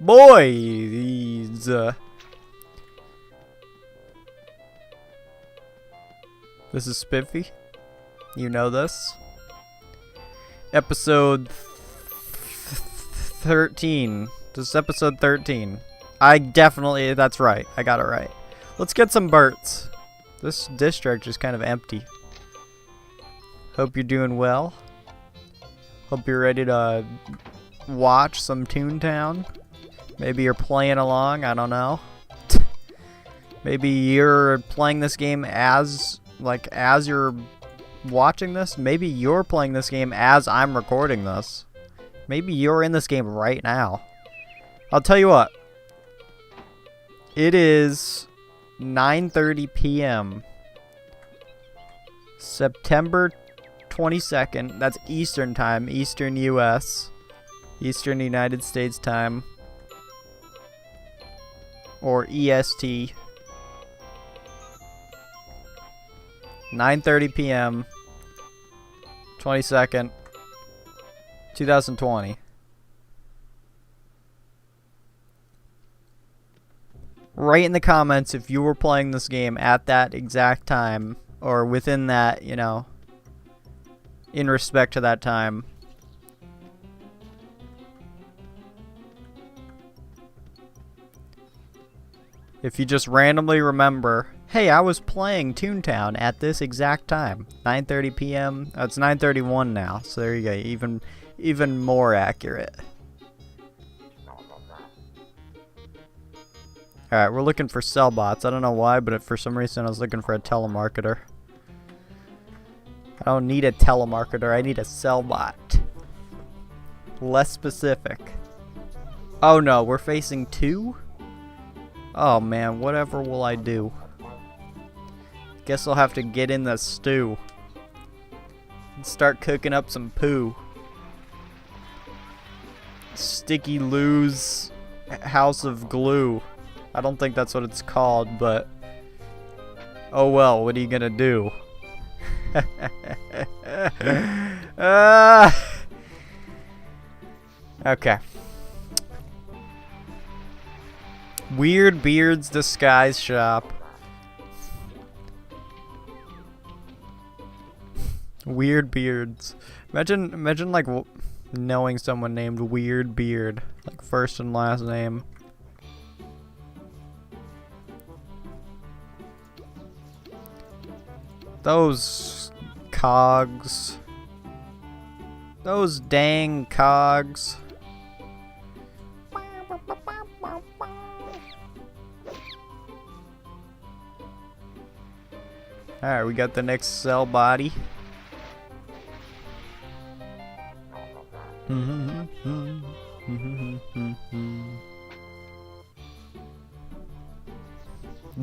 Boys. This is Spiffy. You know this. Episode 13. This is episode 13. That's right. I got it right. Let's get some birds. This district is kind of empty. Hope you're doing well. Hope you're ready to watch some Toontown. Maybe you're playing along, I don't know. Maybe you're playing this game as you're watching this. Maybe you're playing this game as I'm recording this. Maybe you're in this game right now. I'll tell you what. It is 9:30 p.m. September 22nd. That's Eastern time. Eastern US. Eastern United States time. Or EST. 9:30 p.m. 22nd. 2020. Write in the comments if you were playing this game at that exact time, or within that, you know, in respect to that time. If you just randomly remember, hey, I was playing Toontown at this exact time. 9:30 p.m. Oh, it's 9:31 now, so there you go. Even more accurate. Alright, we're looking for cell bots. I don't know why, but for some reason I was looking for a telemarketer. I don't need a telemarketer, I need a cell bot. Less specific. Oh no, we're facing two? Oh man, whatever will I do? Guess I'll have to get in the stew. And start cooking up some poo. Sticky Lou's House of Glue. I don't think that's what it's called, but oh well, what are you gonna do? Okay. Weird Beard's Disguise Shop. Weird Beards. Imagine like knowing someone named Weird Beard, like first and last name. Those cogs. Those dang cogs. Alright, we got the next cell body.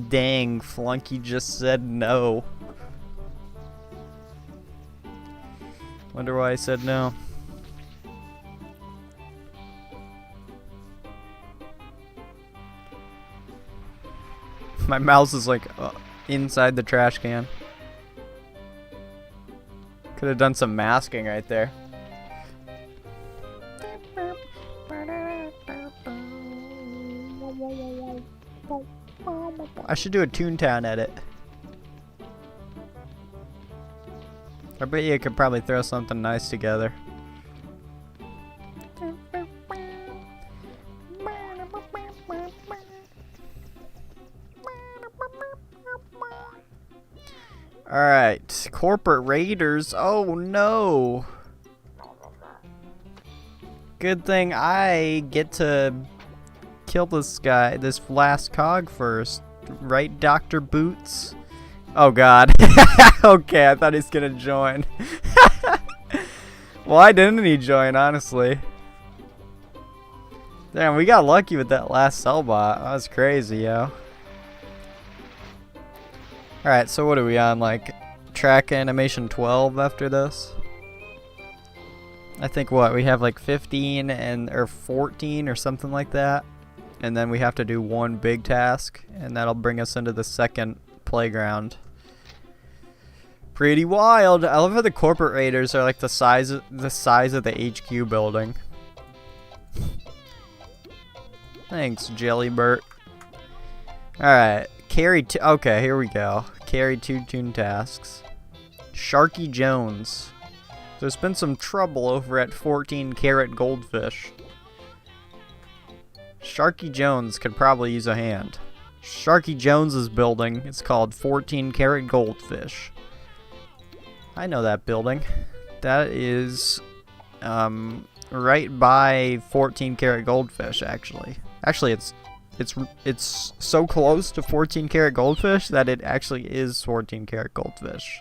Dang, Flunky just said no. Wonder why I said no. My mouse is like inside the trash can. Could have done some masking right there. I should do a Toontown edit. I bet you could probably throw something nice together. Alright, corporate raiders. Oh no! Good thing I get to kill this guy, this last cog first. Right, Dr. Boots? Oh god. Okay, I thought he's gonna join. Why didn't he join, honestly? Damn, we got lucky with that last cell bot. That was crazy, yo. Alright, so what are we on? Like, track animation 12 after this? I think what? We have like 15 or 14 or something like that. And then we have to do one big task, and that'll bring us into the second playground. Pretty wild. I love how the corporate raiders are like the size of the HQ building. Thanks, Jellybert. Alright. Carry two. Okay, here we go. Carry 2 toon tasks. Sharky Jones. There's been some trouble over at 14-karat goldfish. Sharky Jones could probably use a hand. Sharky Jones's building is called 14-karat goldfish. I know that building. That is right by 14-karat goldfish, actually. Actually, it's so close to 14-karat goldfish that it actually is 14-karat goldfish.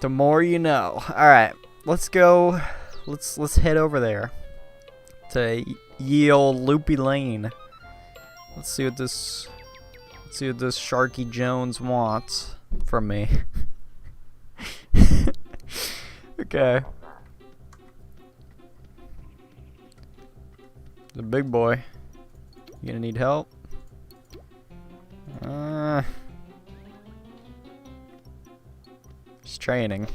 The more you know. All right, let's go. Let's head over there to ye old Loopy Lane. Let's see what this Sharky Jones wants from me. Okay. The big boy. You gonna need help? Just training.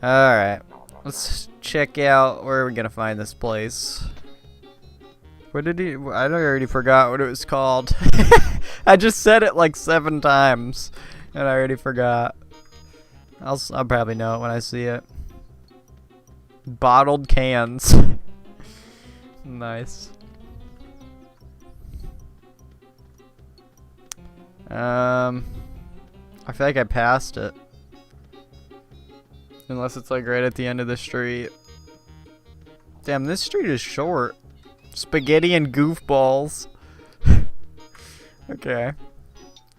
Alright. Let's check out where we're gonna find this place. What did he... I already forgot what it was called. I just said it like 7 times. And I already forgot. I'll probably know it when I see it. Bottled cans. Nice. I feel like I passed it. Unless it's like right at the end of the street. Damn, this street is short. Spaghetti and goofballs. Okay.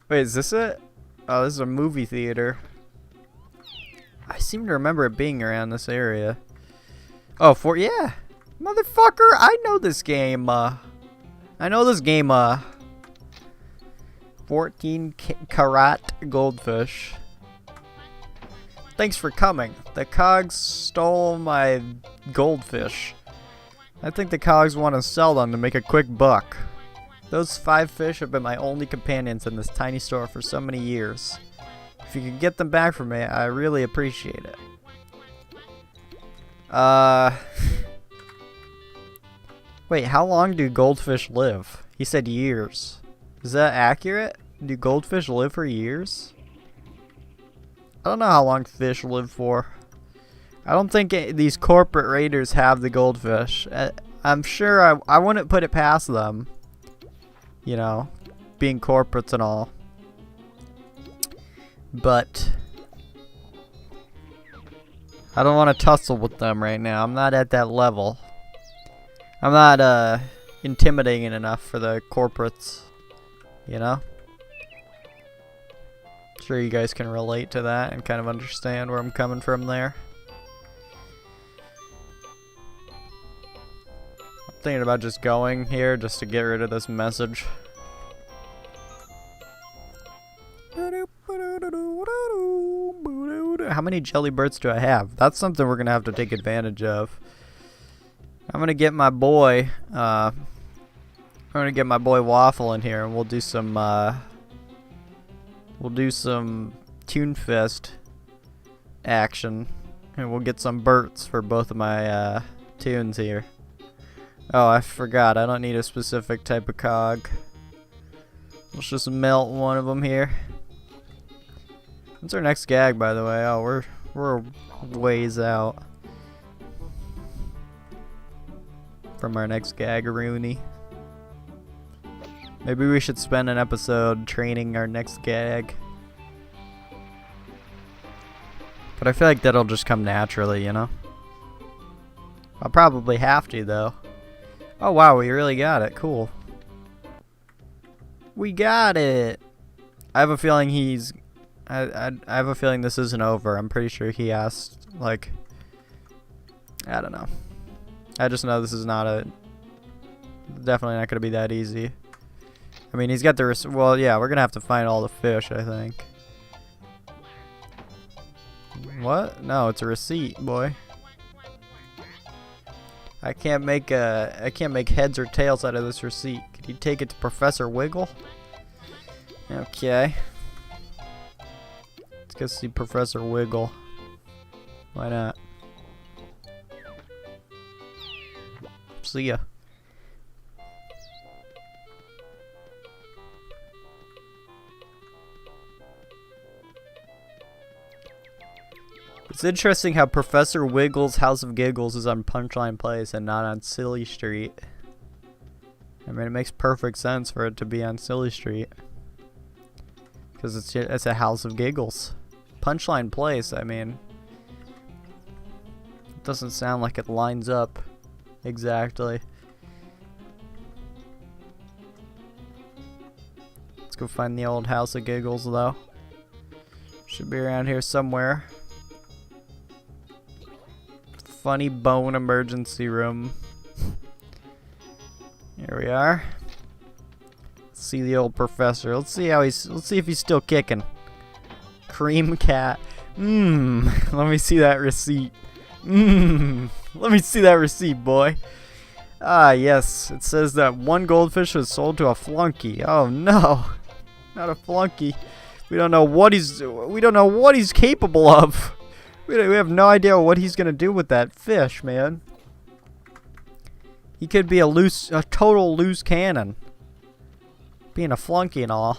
Wait, is this it? Oh, this is a movie theater. I seem to remember it being around this area. Oh, yeah. Motherfucker, I know this game. I know this game, 14-karat goldfish. Thanks for coming. The cogs stole my goldfish. I think the cogs want to sell them to make a quick buck. Those 5 fish have been my only companions in this tiny store for so many years. If you could get them back for me, I really appreciate it. Wait, how long do goldfish live? He said years. Is that accurate? Do goldfish live for years? I don't know how long fish live for. I don't think these corporate raiders have the goldfish. I'm sure I wouldn't put it past them. You know, being corporates and all. But I don't want to tussle with them right now. I'm not at that level. I'm not intimidating enough for the corporates. You know? Sure you guys can relate to that and kind of understand where I'm coming from there. I'm thinking about just going here just to get rid of this message. How many jelly birds do I have? That's something we're gonna have to take advantage of. I'm gonna get my boy Waffle in here, and we'll do some Toon Fist action, and we'll get some Berts for both of my tunes here. Oh, I forgot. I don't need a specific type of cog. Let's just melt one of them here. What's our next gag, by the way? Oh, we're ways out from our next gag-a-rooney. Maybe we should spend an episode training our next gag. But I feel like that'll just come naturally, you know? I'll probably have to, though. Oh, wow, we really got it. Cool. We got it! I have a feeling I have a feeling this isn't over. I'm pretty sure he asked, like... I don't know. I just know this is definitely not going to be that easy. I mean, he's got the... Well, yeah, we're going to have to find all the fish, I think. What? No, it's a receipt, boy. I can't make heads or tails out of this receipt. Could you take it to Professor Wiggle? Okay. Let's go see Professor Wiggle. Why not? See ya. It's interesting how Professor Wiggles' House of Giggles is on Punchline Place and not on Silly Street. I mean, it makes perfect sense for it to be on Silly Street. Because it's a House of Giggles. Punchline Place, I mean, it doesn't sound like it lines up exactly. Let's go find the old House of Giggles, though. Should be around here somewhere. Funny Bone Emergency Room. Here we are. Let's see the old professor. Let's see if he's still kicking. Cream cat. Let me see that receipt. Let me see that receipt, boy. Ah, yes. It says that one goldfish was sold to a flunky. Oh no. Not a flunky. We don't know what he's capable of. We have no idea what he's gonna do with that fish, man. He could be a total loose cannon. Being a flunky and all.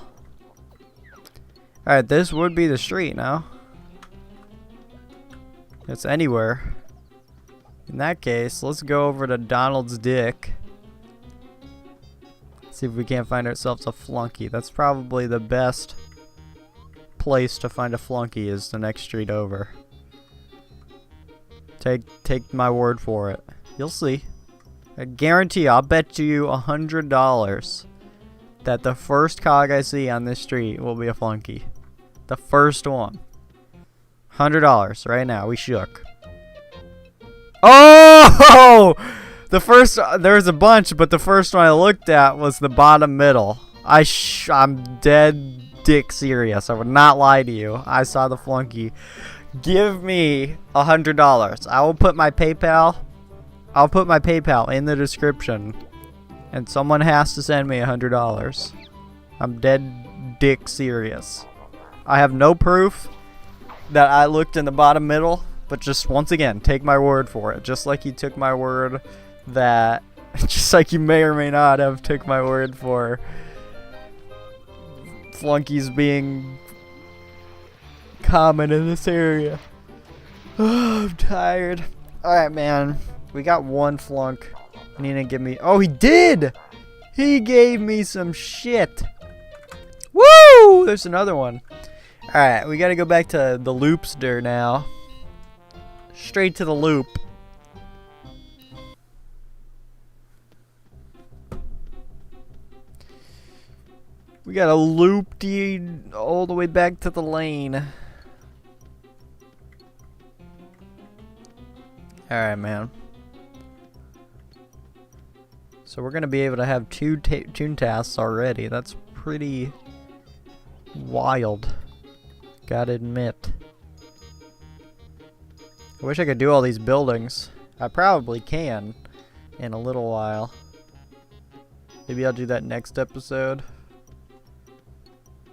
Alright, this would be the street now. It's anywhere. In that case, let's go over to Donald's Dick. See if we can't find ourselves a flunky. That's probably the best place to find a flunky, is the next street over. Take my word for it. You'll see. I guarantee, I'll bet you $100 that the first cog I see on this street will be a flunky. The first one. $100 right now. We shook. Oh! The first, there's a bunch, but the first one I looked at was the bottom middle. I'm dead dick serious. I would not lie to you. I saw the flunky. Give me $100. I will put my PayPal. I'll put my PayPal in the description, and someone has to send me $100. I'm dead dick serious. I have no proof that I looked in the bottom middle, but just once again, take my word for it. Just like you took my word that, just like you may or may not have took my word for flunkies being common in this area. Oh, I'm tired. Alright, man. We got one flunk. You need to give me... Oh, he did! He gave me some shit. Woo! There's another one. Alright, we gotta go back to the loopster now. Straight to the loop. We got a loop all the way back to the lane. Alright, man. So we're going to be able to have two Toontasks already. That's pretty wild. Gotta admit. I wish I could do all these buildings. I probably can in a little while. Maybe I'll do that next episode.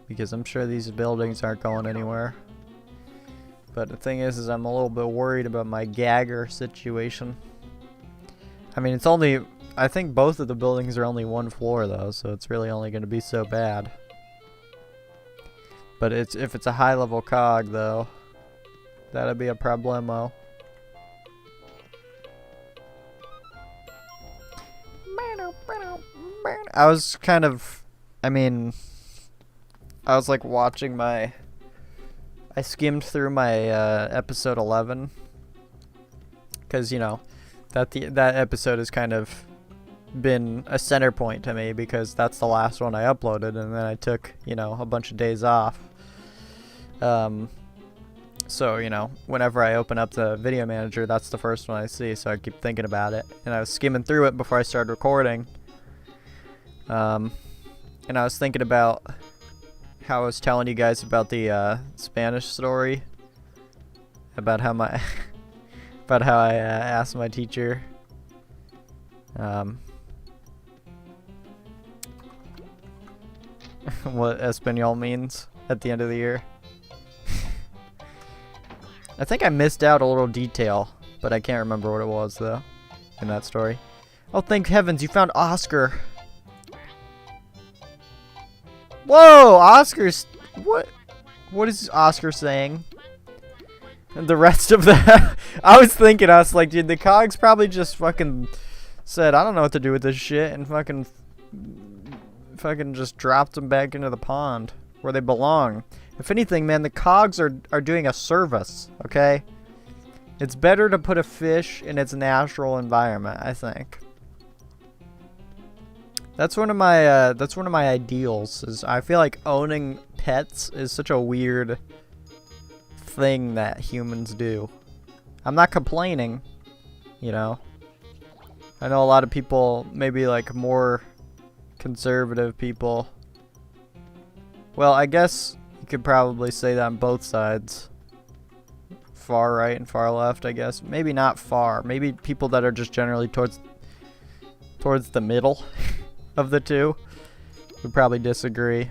Because I'm sure these buildings aren't going anywhere. But the thing is I'm a little bit worried about my gagger situation. I mean, it's only... I think both of the buildings are only one floor, though, so it's really only going to be so bad. But if it's a high-level cog, though, that'd be a problemo. I was kind of... I mean... I was like watching my... I skimmed through my episode 11. Because, you know, that episode has kind of been a center point to me because that's the last one I uploaded, and then I took, you know, a bunch of days off. So, you know, whenever I open up the video manager, that's the first one I see, so I keep thinking about it. And I was skimming through it before I started recording. And I was thinking about how I was telling you guys about the Spanish story. About how my... about how I asked my teacher... what Espanol means at the end of the year. I think I missed out a little detail, but I can't remember what it was, though, in that story. Oh, thank heavens, you found Oscar. Whoa, Oscar's... What is Oscar saying? And the rest of the... I was like, dude, the cogs probably just fucking said, I don't know what to do with this shit, and fucking just dropped them back into the pond where they belong. If anything, man, the cogs are doing a service, okay? It's better to put a fish in its natural environment, I think. That's one of my ideals. Is I feel like owning pets is such a weird thing that humans do. I'm not complaining, you know. I know a lot of people, maybe like more conservative people. Well, I guess you could probably say that on both sides. Far right and far left, I guess. Maybe not far. Maybe people that are just generally towards the middle of the two would probably disagree.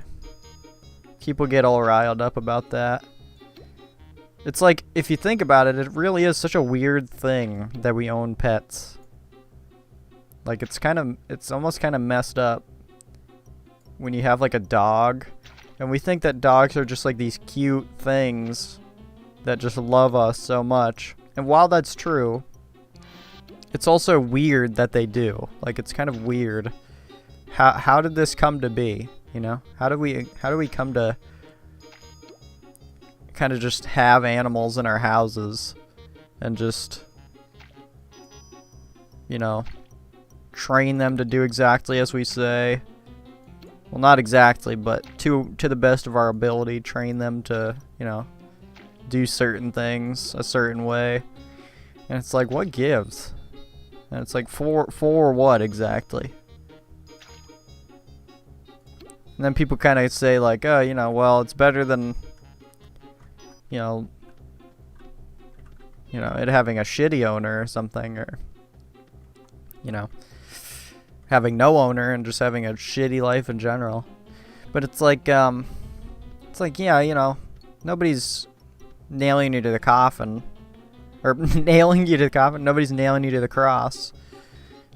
People get all riled up about that. It's like, if you think about it, it really is such a weird thing that we own pets. Like, it's almost kind of messed up when you have like a dog, and we think that dogs are just like these cute things that just love us so much. And while that's true, it's also weird that they do. Like, it's kind of weird. How did this come to be? You know, how do we come to kind of just have animals in our houses and just, you know, train them to do exactly as we say? Well, not exactly, but to the best of our ability, train them to, you know, do certain things a certain way. And it's like, what gives? And it's like, for what exactly? And then people kind of say like, oh, you know, well, it's better than, you know, it having a shitty owner or something, or, you know, having no owner and just having a shitty life in general. But it's like, yeah, you know, nobody's nailing you to the coffin, or nailing you to the coffin. Nobody's nailing you to the cross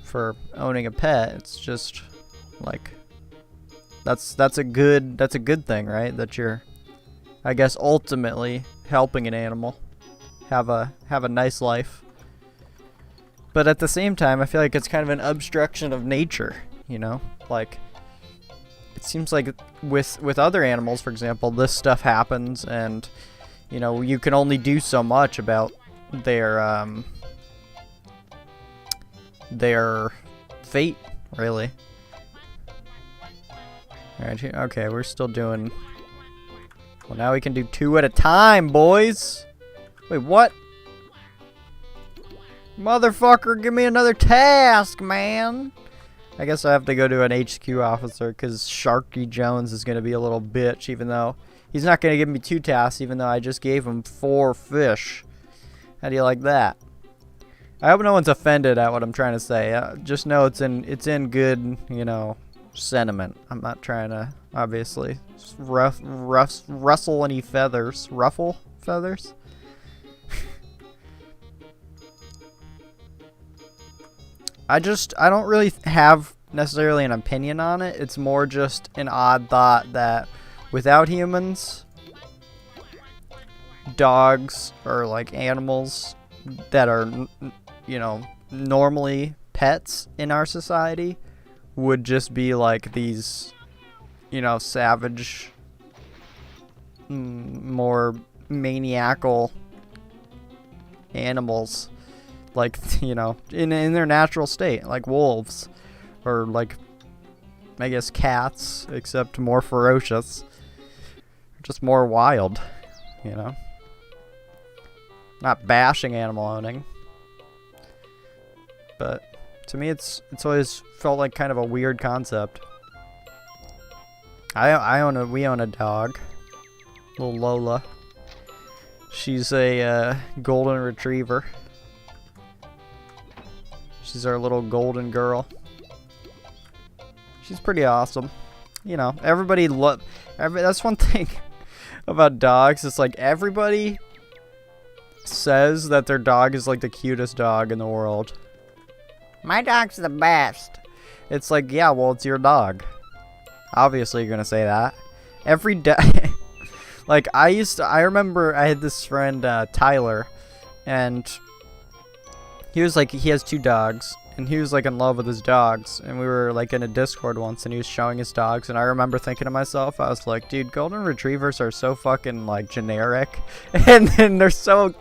for owning a pet. It's just like, that's a good thing, right? That you're, I guess, ultimately helping an animal have a nice life. But at the same time, I feel like it's kind of an obstruction of nature, you know? Like, it seems like with other animals, for example, this stuff happens, and, you know, you can only do so much about their fate, really. Alright, okay, we're still doing... Well, now we can do 2 at a time, boys! Wait, what? Motherfucker, give me another task, man! I guess I have to go to an HQ officer, because Sharky Jones is going to be a little bitch, even though... He's not going to give me 2 tasks, even though I just gave him 4 fish. How do you like that? I hope no one's offended at what I'm trying to say. Just know it's in good, you know, sentiment. I'm not trying to, obviously, rustle any feathers. Ruffle feathers? I don't really have necessarily an opinion on it. It's more just an odd thought that without humans, dogs or like animals that are, you know, normally pets in our society would just be like these, you know, savage, more maniacal animals, like, you know, in their natural state, like wolves, or like, I guess, cats, except more ferocious, just more wild, you know. Not bashing animal owning, but to me it's always felt like kind of a weird concept. We own a dog, little Lola. She's a golden retriever. She's our little golden girl. She's pretty awesome. You know, that's one thing about dogs. It's like everybody says that their dog is like the cutest dog in the world. My dog's the best. It's like, yeah, well, it's your dog. Obviously, you're gonna say that. Every day. Like, I remember I had this friend, Tyler, and he was like, he has 2 dogs, and he was like in love with his dogs, and we were like in a Discord once, and he was showing his dogs, and I remember thinking to myself, I was like, dude, golden retrievers are so fucking like generic, and then they're so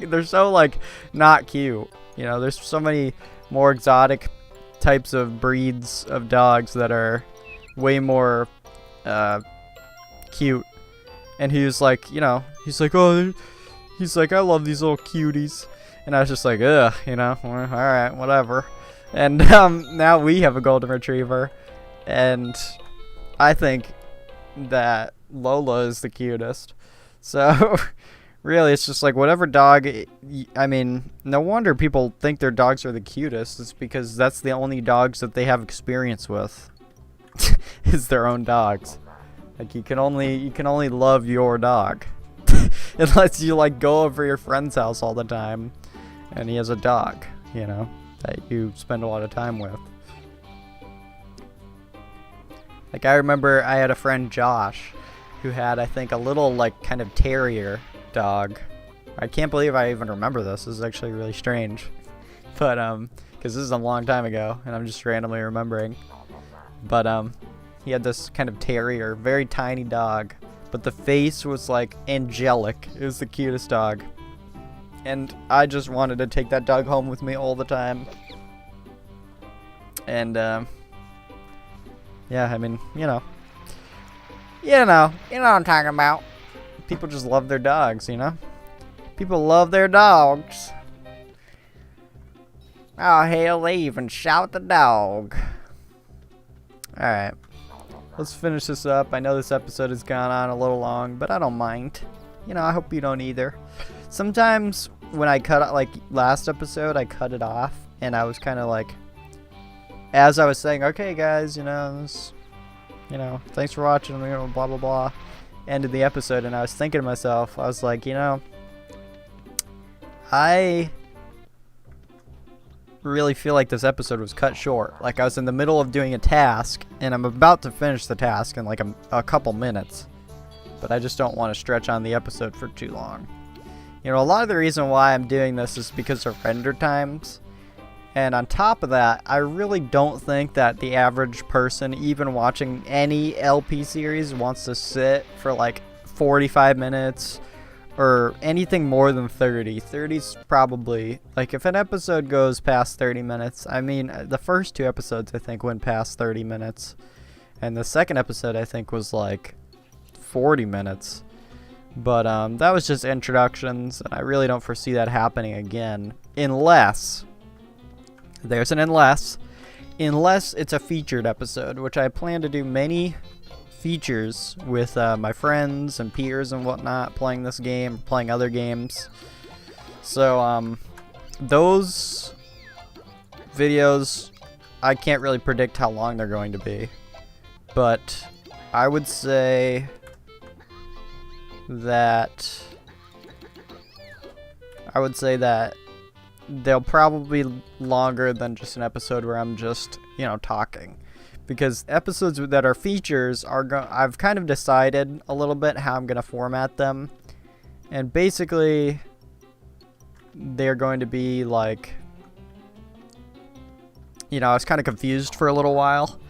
like not cute. You know, there's so many more exotic types of breeds of dogs that are way more cute. And he was like, you know, he's like, oh, he's like, I love these little cuties. And I was just like, ugh, you know, all right, whatever. And now we have a golden retriever, and I think that Lola is the cutest. So really, it's just like whatever dog. I mean, no wonder people think their dogs are the cutest. It's because that's the only dogs that they have experience with. Is their own dogs. Like you can only love your dog unless you like go over your friend's house all the time, and he has a dog, you know, that you spend a lot of time with. Like I remember I had a friend Josh who had, I think, a little like kind of terrier dog. I can't believe I even remember this. This is actually really strange. But because this is a long time ago and I'm just randomly remembering. But he had this kind of terrier, very tiny dog, but the face was like angelic. It was the cutest dog. And I just wanted to take that dog home with me all the time. And yeah, I mean, you know what I'm talking about. People just love their dogs, you know? People love their dogs. Oh, hell, they even shout the dog. Alright. Let's finish this up. I know this episode has gone on a little long, but I don't mind. You know, I hope you don't either. Sometimes when I cut, like last episode, I cut it off, and I was kind of like, as I was saying, okay, guys, you know, thanks for watching, you know, blah, blah, blah, ended the episode, and I was thinking to myself, I was like, you know, I really feel like this episode was cut short. Like I was in the middle of doing a task, and I'm about to finish the task in like a couple minutes, but I just don't want to stretch on the episode for too long. You know, a lot of the reason why I'm doing this is because of render times. And on top of that, I really don't think that the average person, even watching any LP series, wants to sit for like 45 minutes or anything more than 30. 30's probably, like if an episode goes past 30 minutes, I mean, the first 2 episodes I think went past 30 minutes. And the second episode I think was like 40 minutes. But that was just introductions, and I really don't foresee that happening again. Unless, there's an unless it's a featured episode, which I plan to do many features with my friends and peers and whatnot, playing this game, playing other games. So those videos, I can't really predict how long they're going to be, but I would say that they'll probably be longer than just an episode where I'm just, you know, talking. Because episodes that are features I've kind of decided a little bit how I'm going to format them. And basically, they're going to be like, you know, I was kind of confused for a little while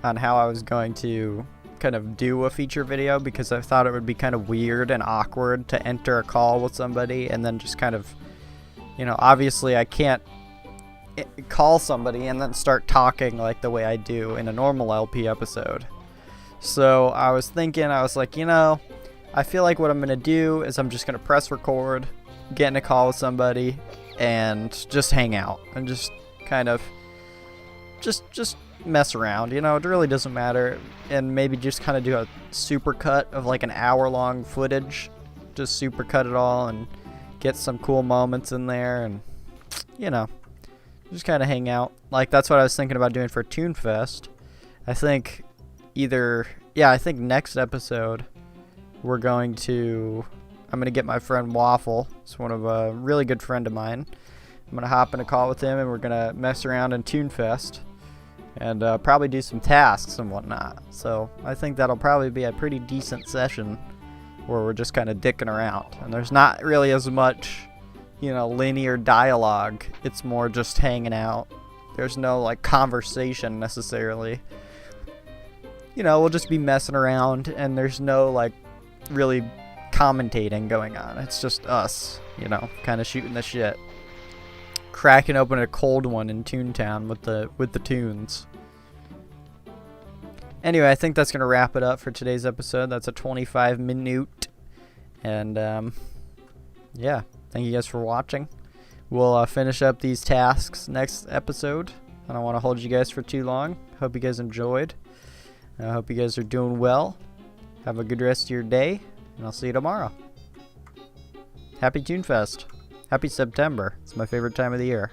on how I was going to kind of do a feature video, because I thought it would be kind of weird and awkward to enter a call with somebody and then just kind of, you know, obviously I can't call somebody and then start talking like the way I do in a normal LP episode. So I was thinking, I was like, you know, I feel like what I'm going to do is I'm just going to press record, get in a call with somebody, and just hang out and just kind of just mess around, you know, it really doesn't matter. And maybe just kind of do a super cut of like an hour-long footage, just super cut it all and get some cool moments in there, and, you know, just kind of hang out. Like, that's what I was thinking about doing for Toonfest. I think I think next episode I'm going to get my friend Waffle. It's one of a really good friend of mine. I'm going to hop in a call with him, and we're going to mess around in Toonfest and probably do some tasks and whatnot. So I think that'll probably be a pretty decent session. where we're just kind of dicking around. And there's not really as much, you know, linear dialogue. It's more just hanging out. There's no, like, conversation necessarily. You know, we'll just be messing around, and there's no, like, really commentating going on. It's just us, you know, kind of shooting the shit. Cracking open a cold one in Toontown with the tunes. Anyway, I think that's going to wrap it up for today's episode. That's a 25-minute. And, yeah, thank you guys for watching. We'll finish up these tasks next episode. I don't want to hold you guys for too long. Hope you guys enjoyed. I hope you guys are doing well. Have a good rest of your day, and I'll see you tomorrow. Happy Toonfest. Happy September. It's my favorite time of the year.